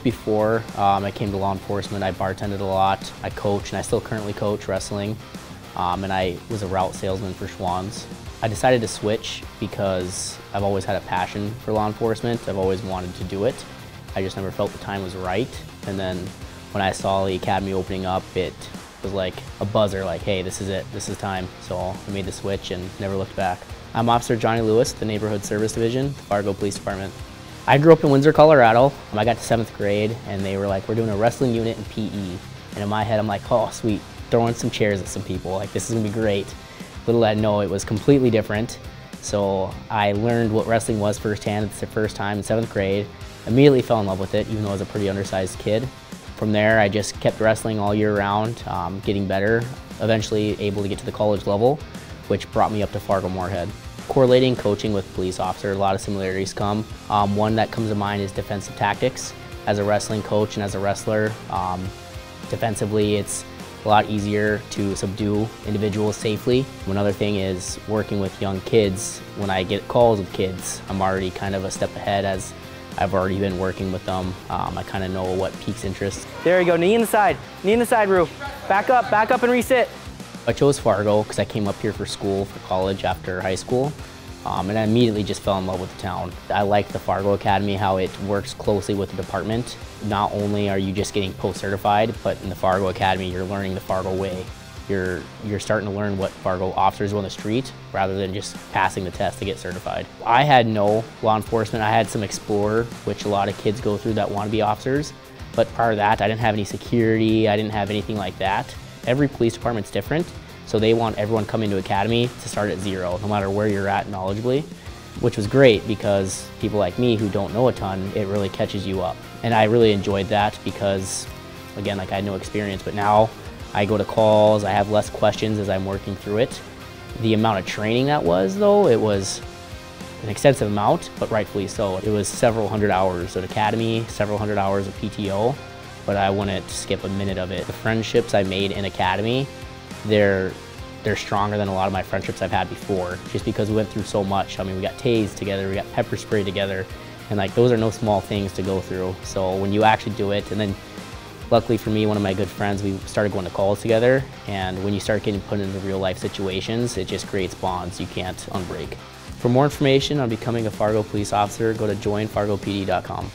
Before I came to law enforcement, I bartended a lot. I coach, and I still currently coach wrestling. And I was a route salesman for Schwann's. I decided to switch because I've always had a passion for law enforcement. I've always wanted to do it. I just never felt the time was right. And then when I saw the academy opening up, it was like a buzzer, like, hey, this is it, this is time. So I made the switch and never looked back. I'm Officer Johnny Lewis, the Neighborhood Service Division, Fargo Police Department. I grew up in Windsor, Colorado. I got to 7th grade and they were like, we're doing a wrestling unit in PE. And in my head, I'm like, oh, sweet, throwing some chairs at some people. Like, this is gonna be great. Little did I know it was completely different. So I learned what wrestling was firsthand. It's the first time in 7th grade. Immediately fell in love with it, even though I was a pretty undersized kid. From there, I just kept wrestling all year round, getting better, eventually able to get to the college level, which brought me up to Fargo Moorhead. Correlating coaching with police officer, a lot of similarities come. One that comes to mind is defensive tactics. As a wrestling coach and as a wrestler, defensively it's a lot easier to subdue individuals safely. Another thing is working with young kids. When I get calls with kids, I'm already kind of a step ahead as I've already been working with them. I kind of know what piques interest. There you go, knee in the side, Roo. Back up and resit. I chose Fargo because I came up here for school, for college after high school, and I immediately just fell in love with the town. I like the Fargo Academy, how it works closely with the department. Not only are you just getting post-certified, but in the Fargo Academy, you're learning the Fargo way. You're starting to learn what Fargo officers do on the street rather than just passing the test to get certified. I had no law enforcement. I had some Explorer, which a lot of kids go through that want to be officers. But prior to that, I didn't have any security. I didn't have anything like that. Every police department's different, so they want everyone coming to academy to start at zero, no matter where you're at knowledgeably, which was great because people like me who don't know a ton, it really catches you up. And I really enjoyed that because, again, like I had no experience, but now I go to calls, I have less questions as I'm working through it. The amount of training that was, though, it was an extensive amount, but rightfully so. It was several hundred hours at academy, several hundred hours of PTO, but I wouldn't skip a minute of it. The friendships I made in academy, they're stronger than a lot of my friendships I've had before, just because we went through so much. I mean, we got tased together, we got pepper spray together, and like those are no small things to go through. So when you actually do it, and then luckily for me, one of my good friends, we started going to calls together, and when you start getting put into real life situations, it just creates bonds you can't unbreak. For more information on becoming a Fargo police officer, go to JoinFargoPD.com.